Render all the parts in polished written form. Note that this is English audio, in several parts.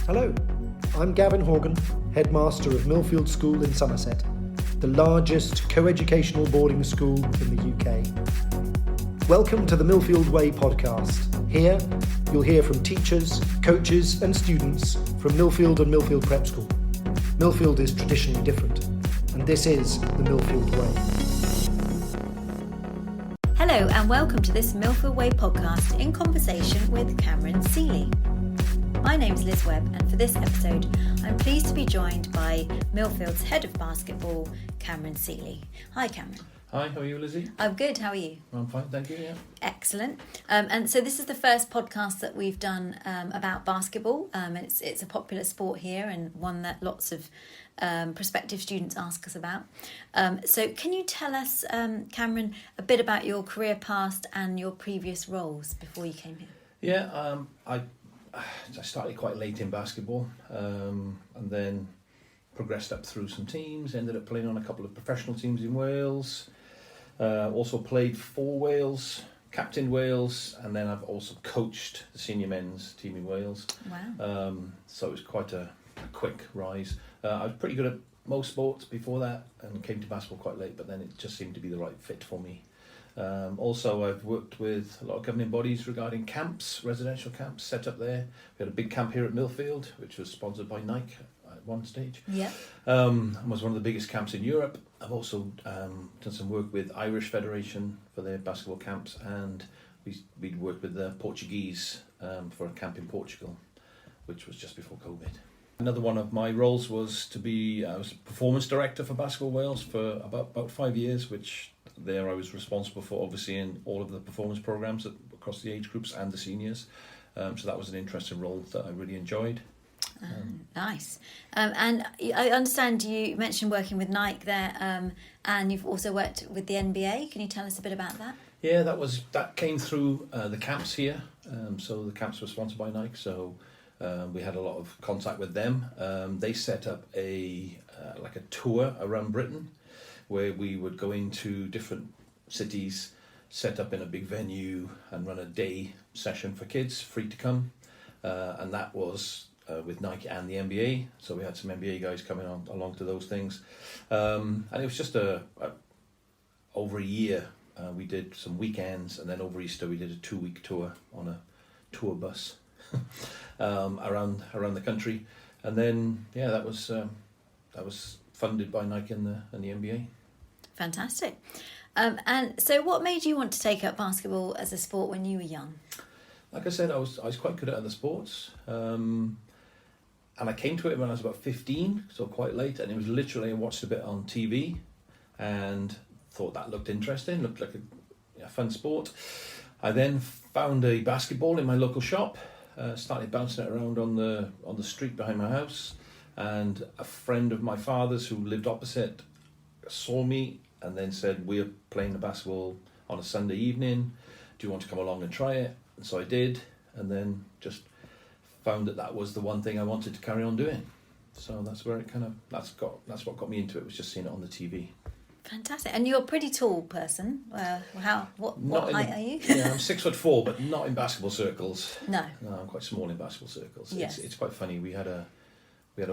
Hello, I'm Gavin Horgan, Headmaster of Millfield School in Somerset, the largest co-educational boarding school in the UK. Welcome to the Millfield Way Podcast. Here, you'll hear from teachers, coaches and students from Millfield and Millfield Prep School. Millfield is traditionally different, and this is the Millfield Way. Hello and welcome to this Millfield Way Podcast in conversation with Cameron Seeley. My name's Liz Webb, and for this episode, I'm pleased to be joined by Millfield's Head of Basketball, Cameron Seeley. Hi, Cameron. Hi, how are you, Lizzie? I'm good, how are you? I'm fine, thank you, yeah. Excellent. And so this is the first podcast that we've done about basketball. It's a popular sport here and one that lots of prospective students ask us about. So can you tell us, Cameron, a bit about your career past and your previous roles before you came here? Yeah, I started quite late in basketball and then progressed up through some teams, ended up playing on a couple of professional teams in Wales, also played for Wales, captained Wales, and then I've also coached the senior men's team in Wales. Wow. So it was quite a quick rise. I was pretty good at most sports before that and came to basketball quite late, but then it just seemed to be the right fit for me. Also, I've worked with a lot of governing bodies regarding camps, residential camps set up there. We had a big camp here at Millfield, which was sponsored by Nike at one stage. Yeah. And was one of the biggest camps in Europe. I've also done some work with Irish Federation for their basketball camps, and we'd worked with the Portuguese for a camp in Portugal, which was just before COVID. Another one of my roles was I was performance director for Basketball Wales for about 5 years, which there I was responsible for overseeing all of the performance programs across the age groups and the seniors. So that was an interesting role that I really enjoyed. Nice. And I understand you mentioned working with Nike there, and you've also worked with the NBA. Can you tell us a bit about that? Yeah, that came through the camps here. So the camps were sponsored by Nike, so we had a lot of contact with them. They set up a tour around Britain, where we would go into different cities, set up in a big venue and run a day session for kids, free to come. And that was with Nike and the NBA. So we had some NBA guys coming along to those things. And it was just over a year. We did some weekends, and then over Easter we did a 2-week tour on a tour bus around the country. And then, yeah, that was funded by Nike and the NBA. Fantastic. And so what made you want to take up basketball as a sport when you were young? Like I said, I was quite good at other sports. And I came to it when I was about 15, so quite late. And it was literally, I watched a bit on TV and thought that looked interesting, looked like a fun sport. I then found a basketball in my local shop, started bouncing it around on the street behind my house. And a friend of my father's who lived opposite saw me and then said, "We're playing the basketball on a Sunday evening. Do you want to come along and try it?" And so I did, and then just found that was the one thing I wanted to carry on doing. So that's where that's what got me into it, was just seeing it on the TV. Fantastic. And you're a pretty tall person. What height are you? Yeah, I'm 6'4", but not in basketball circles. No, I'm quite small in basketball circles. Yes. It's quite funny. We had a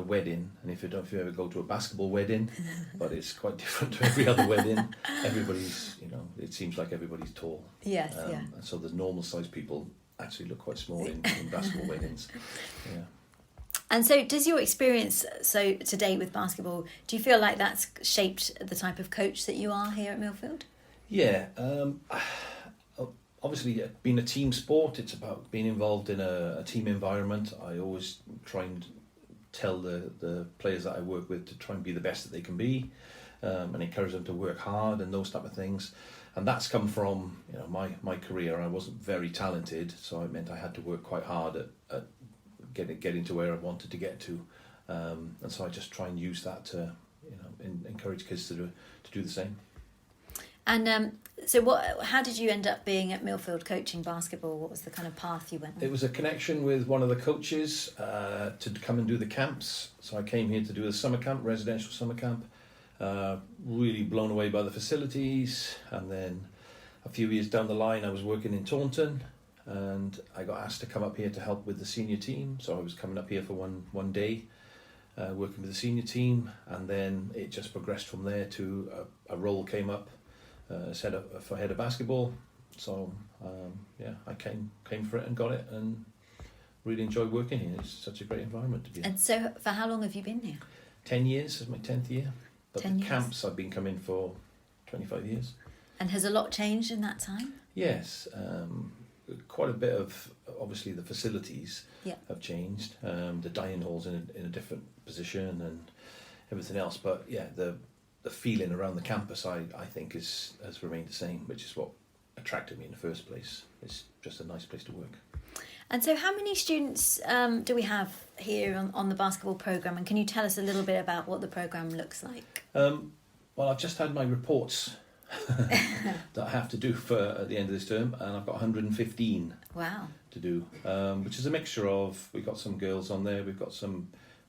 wedding, and if you ever go to a basketball wedding, but it's quite different to every other wedding. Everybody's, it seems like everybody's tall. Yes, yeah. And so the normal sized people actually look quite small in basketball weddings. Yeah. And so does your experience to date with basketball, do you feel like that's shaped the type of coach that you are here at Millfield? Yeah. Obviously, being a team sport, it's about being involved in a team environment. I always try and tell the players that I work with to try and be the best that they can be, and encourage them to work hard and those type of things. And that's come from my career. I wasn't very talented, so it meant I had to work quite hard at getting to where I wanted to get to, and so I just try and use that to encourage kids to do the same. And so how did you end up being at Millfield coaching basketball? What was the kind of path you went on? It was a connection with one of the coaches to come and do the camps. So I came here to do a summer camp, residential summer camp. Really blown away by the facilities. And then a few years down the line, I was working in Taunton, and I got asked to come up here to help with the senior team. So I was coming up here for one day, working with the senior team, and then it just progressed from there to a role came up for head of basketball. So I came for it and got it, and really enjoy working here. It's such a great environment to be in. And so, for how long have you been here? 10 years is my 10th year. But 10 the years. camps I've been coming for 25 years. And has a lot changed in that time? Yes, quite a bit of, obviously the facilities Yeah. have changed. The dining hall's in a different position and everything else. But yeah, the feeling around the campus I think has remained the same, which is what attracted me in the first place. It's just a nice place to work. And so how many students do we have here on the basketball programme? And can you tell us a little bit about what the programme looks like? Well, I've just had my reports that I have to do at the end of this term, and I've got 115 Wow. to do, which is a mixture of, we've got some girls on there, we've got some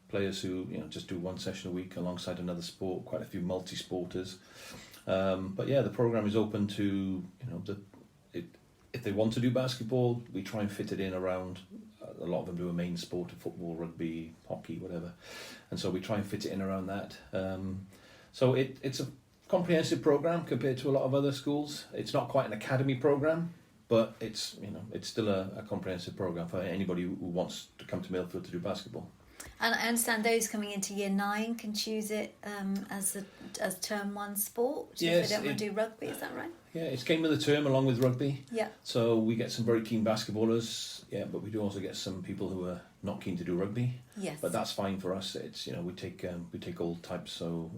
players who just do one session a week alongside another sport, quite a few multi-sporters. But yeah, the programme is open to, if they want to do basketball, we try and fit it in around, a lot of them do a main sport of football, rugby, hockey, whatever. And so we try and fit it in around that. So it's a comprehensive programme compared to a lot of other schools. It's not quite an academy programme, but it's still a comprehensive programme for anybody who wants to come to Millfield to do basketball. And I understand those coming into year 9 can choose it as term 1 sport Yes, if they don't want to do rugby, is that right? Yeah, it's came with a term along with rugby. Yeah. So we get some very keen basketballers, but we do also get some people who are not keen to do rugby. Yes. But that's fine for us. It's we take all types. So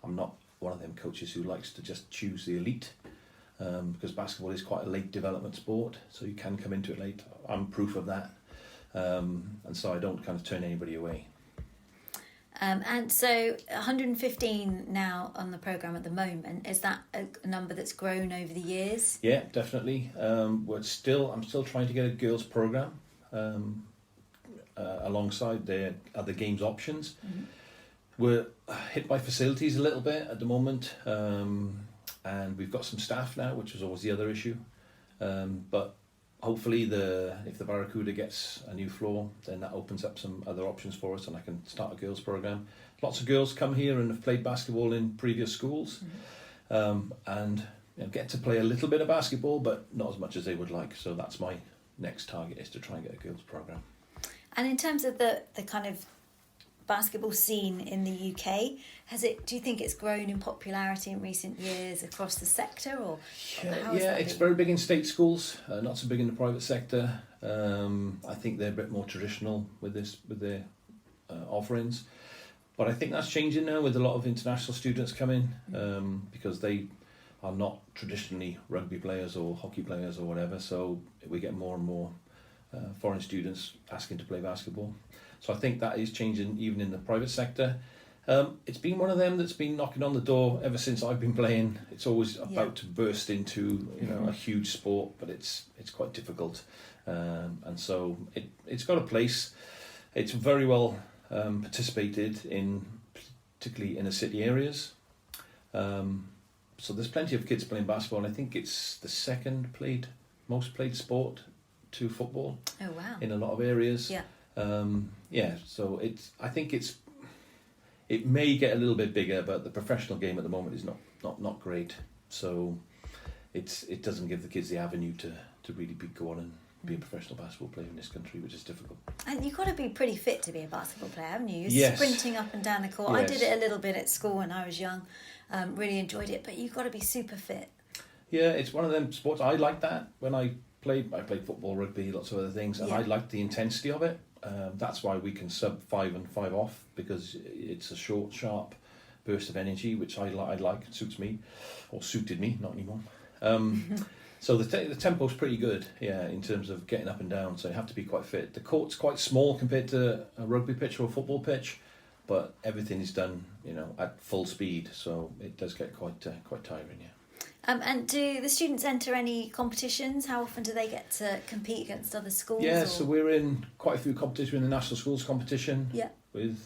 I'm not one of them coaches who likes to just choose the elite, because basketball is quite a late development sport. So you can come into it late. I'm proof of that, and so I don't kind of turn anybody away. And so 115 now on the programme at the moment. Is that a number that's grown over the years? Yeah, definitely. I'm still trying to get a girls' programme alongside their other games options. Mm-hmm. We're hit by facilities a little bit at the moment, and we've got some staff now, which was always the other issue. But hopefully, if the Barracuda gets a new floor, then that opens up some other options for us, and I can start a girls' programme. Lots of girls come here and have played basketball in previous schools, and get to play a little bit of basketball, but not as much as they would like. So that's my next target, is to try and get a girls' programme. And in terms of the kind of basketball scene in the UK, do you think it's grown in popularity in recent years across the sector, or it's very big in state schools, not so big in the private sector. I think they're a bit more traditional with their offerings, but I think that's changing now with a lot of international students coming, because they are not traditionally rugby players or hockey players or whatever, so we get more and more foreign students asking to play basketball. So I think that is changing even in the private sector. It's been one of them that's been knocking on the door ever since I've been playing. It's always about to burst into a huge sport, but it's quite difficult. And so it's got a place. It's very well participated in, particularly inner city areas. So there's plenty of kids playing basketball, and I think it's the second most played sport to football. Oh wow! In a lot of areas. Yeah. So I think it may get a little bit bigger, but the professional game at the moment is not great. So it doesn't give the kids the avenue to really go on and be a professional basketball player in this country, which is difficult. And you've got to be pretty fit to be a basketball player, haven't you? You're yes. Sprinting up and down the court. Yes. I did it a little bit at school when I was young. Really enjoyed it, but you've got to be super fit. Yeah, it's one of them sports. I like that. When I played football, rugby, lots of other things, and I liked the intensity of it. That's why we can sub 5 and 5 off, because it's a short, sharp burst of energy, which I like. It suits me, or suited me, not anymore. So the tempo's pretty good, in terms of getting up and down. So you have to be quite fit. The court's quite small compared to a rugby pitch or a football pitch, but everything is done, at full speed. So it does get quite tiring, yeah. And do the students enter any competitions? How often do they get to compete against other schools? Yeah, so we're in quite a few competitions. We're in the National Schools competition with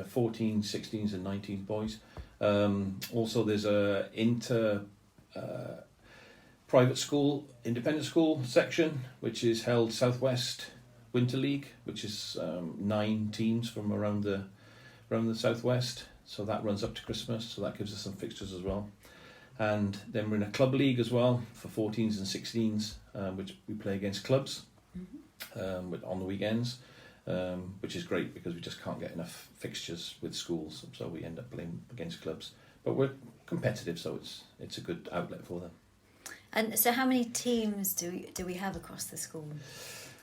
14, 16s and 19 boys. Also, there's a private school, independent school section, which is held Southwest Winter League, which is 9 teams from around the Southwest. So that runs up to Christmas, so that gives us some fixtures as well. And then we're in a club league as well for 14s and 16s, which we play against clubs on the weekends, which is great because we just can't get enough fixtures with schools, so we end up playing against clubs. But we're competitive, so it's a good outlet for them. And so how many teams do we have across the school?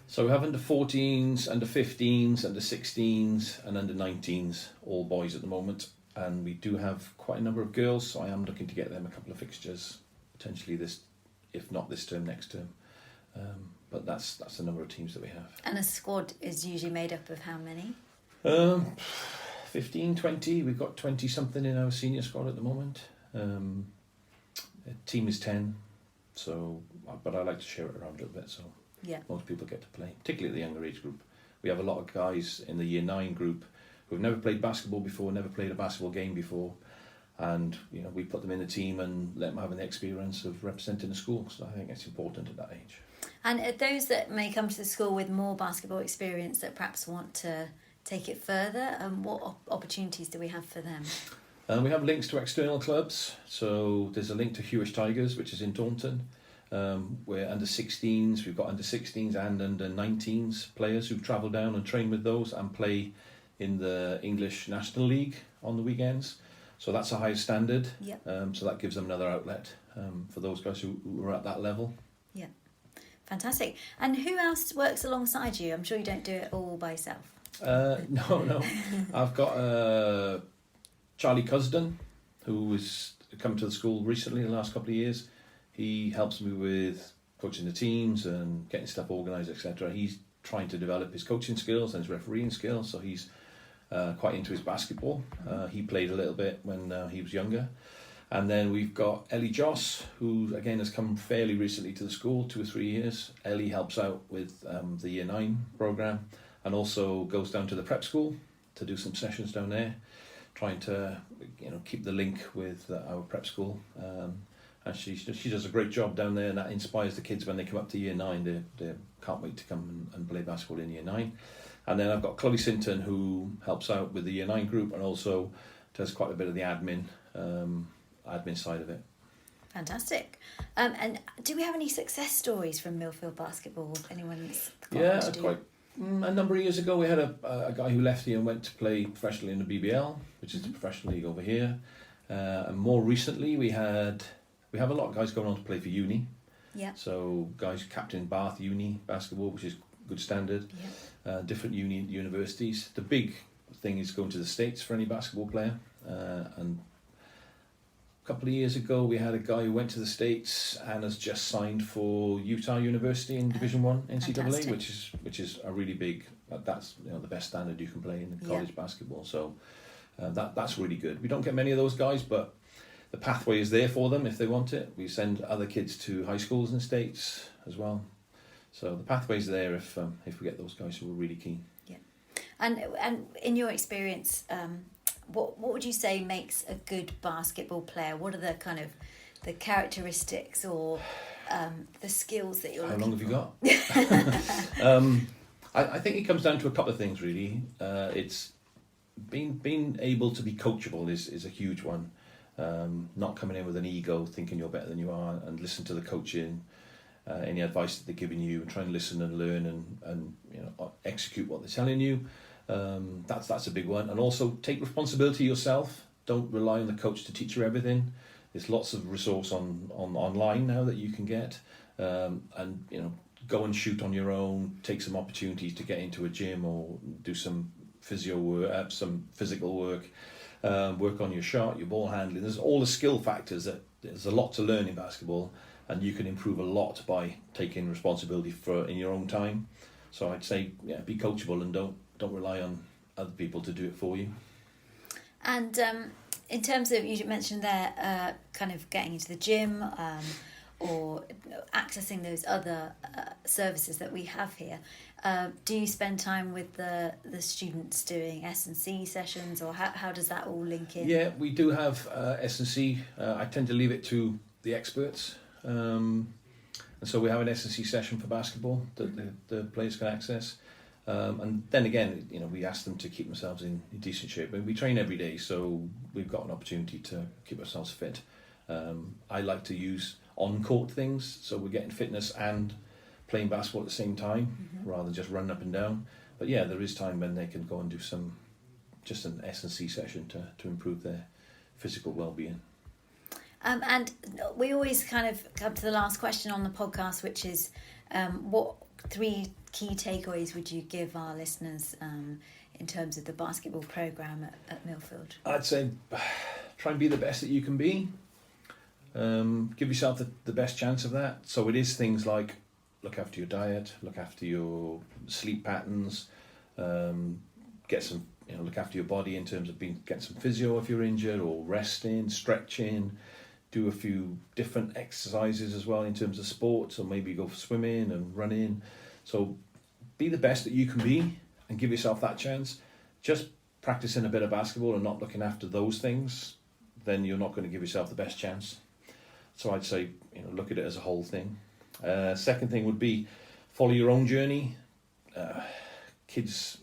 So we have under 14s, under 15s, under 16s and under 19s, all boys at the moment. And we do have quite a number of girls, so I am looking to get them a couple of fixtures, potentially this, if not this term, next term. But that's the number of teams that we have. And a squad is usually made up of how many? 15, 20. We've got 20-something in our senior squad at the moment. A team is 10, so but I like to share it around a little bit, so yeah, most people get to play, particularly at the younger age group. We have a lot of guys in the Year 9 group who've never played basketball before, never played a basketball game before, and we put them in the team and let them have an experience of representing the school. So I think it's important at that age. And those that may come to the school with more basketball experience that perhaps want to take it further, what opportunities do we have for them? We have links to external clubs. So there's a link to Hewish Tigers, which is in Taunton. We're under 16s, we've got under 16s and under 19s players who travel down and train with those and play in the English National League on the weekends. So that's a higher standard. Yep. So that gives them another outlet for those guys who are at that level. Yeah, fantastic. And who else works alongside you? I'm sure you don't do it all by yourself. No. I've got Charlie Cusden, who has come to the school recently in the last couple of years. He helps me with coaching the teams and getting stuff organised, etc. He's trying to develop his coaching skills and his refereeing skills, so he's quite into his basketball. He played a little bit when he was younger. And then we've got Ellie Joss, who again has come fairly recently to the school, 2 or 3 years. Ellie helps out with the Year 9 programme and also goes down to the prep school to do some sessions down there, trying to keep the link with our prep school. And she does a great job down there, and that inspires the kids when they come up to Year 9. They can't wait to come and play basketball in Year 9. And then I've got Chloe Sinton, who helps out with the Year 9 group and also does quite a bit of the admin side of it. Fantastic. And do we have any success stories from Millfield basketball? Anyone's got Yeah, to do? quite a number of years ago we had a guy who left here and went to play professionally in the BBL, which is the professional league over here. And more recently we have a lot of guys going on to play for uni. Yeah. So guys captain Bath Uni basketball, which is good standard. Yeah. Different universities. The big thing is going to the States for any basketball player. And a couple of years ago we had a guy who went to the States and has just signed for Utah University in Division 1 NCAA, Fantastic. which is a really big. That's the best standard you can play in college basketball. So that's really good. We don't get many of those guys, but the pathway is there for them if they want it. We send other kids to high schools in the States as well. So the pathway's there if we get those guys who are really keen. Yeah. And in your experience, what would you say makes a good basketball player? What are the kind of the characteristics or the skills that you're looking for? How long have you got? I think it comes down to a couple of things really. It's being able to be coachable is a huge one. Not coming in with an ego, thinking you're better than you are, and listen to the coaching, any advice that they're giving you, and try and listen and learn and execute what they're telling you. That's a big one. And also take responsibility yourself. Don't rely on the coach to teach you everything. There's lots of resource online now that you can get, and go and shoot on your own. Take some opportunities to get into a gym or do some physio work, some physical work. Work on your shot, your ball handling. There's all the skill factors that there's a lot to learn in basketball, and you can improve a lot by taking responsibility in your own time. So I'd say, be coachable and don't rely on other people to do it for you. And in terms of, you mentioned there, kind of getting into the gym or accessing those other services that we have here. Do you spend time with the students doing S&C sessions, or how does that all link in? Yeah, we do have S&C. I tend to leave it to the experts. And so we have an S&C session for basketball that the players can access. And then again, we ask them to keep themselves in decent shape. And we train every day, so we've got an opportunity to keep ourselves fit. I like to use on-court things, so we're getting fitness and playing basketball at the same time, rather than just running up and down. But yeah, there is time when they can go and do just an S&C session to improve their physical well-being. And we always kind of come to the last question on the podcast, which is what 3 key takeaways would you give our listeners in terms of the basketball programme at Millfield? I'd say try and be the best that you can be. Give yourself the best chance of that. So it is things like look after your diet, look after your sleep patterns, get some, look after your body in terms of getting some physio if you're injured, or resting, stretching, do a few different exercises as well in terms of sports, or maybe go for swimming and running. So be the best that you can be and give yourself that chance. Just practicing a bit of basketball and not looking after those things, then you're not going to give yourself the best chance. So I'd say, look at it as a whole thing. Second thing would be follow your own journey. Kids,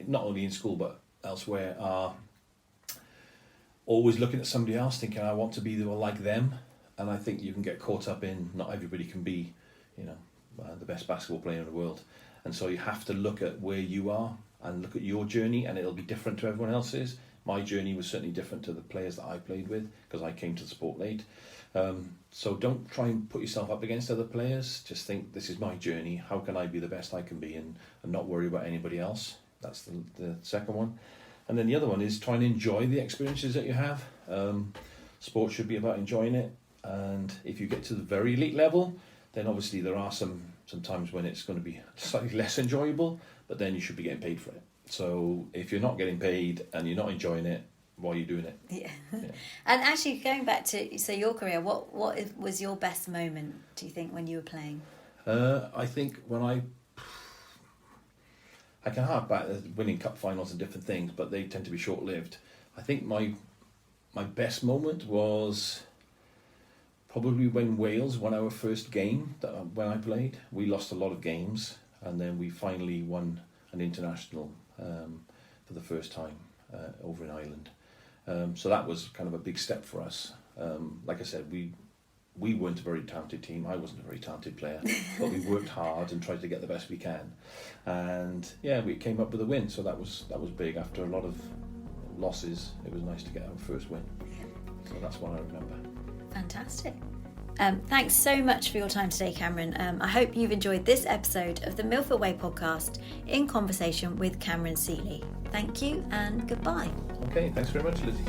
not only in school but elsewhere, are always looking at somebody else thinking, I want to be like them. And I think you can get caught up in not everybody can be, the best basketball player in the world. And so you have to look at where you are and look at your journey, and it'll be different to everyone else's. My journey was certainly different to the players that I played with because I came to the sport late. So don't try and put yourself up against other players. Just think, this is my journey. How can I be the best I can be, and not worry about anybody else? That's the second one. And then the other one is try and enjoy the experiences that you have. Sport should be about enjoying it. And if you get to the very elite level, then obviously there are some times when it's going to be slightly less enjoyable, but then you should be getting paid for it. So if you're not getting paid and you're not enjoying it, why are you doing it? Yeah. And actually, going back to your career, what was your best moment, do you think, when you were playing? I think when I can hark back to winning cup finals and different things, but they tend to be short-lived. I think my best moment was probably when Wales won our first game when I played. We lost a lot of games, and then we finally won an international for the first time over in Ireland. So that was kind of a big step for us. Like I said, we weren't a very talented team. I wasn't a very talented player, but we worked hard and tried to get the best we can. And yeah, we came up with a win. So that was big. After a lot of losses, it was nice to get our first win. So that's what I remember. Fantastic. Thanks so much for your time today, Cameron. I hope you've enjoyed this episode of the Millfield Way Podcast in conversation with Cameron Seeley. Thank you and goodbye. Okay, thanks very much, Lizzie.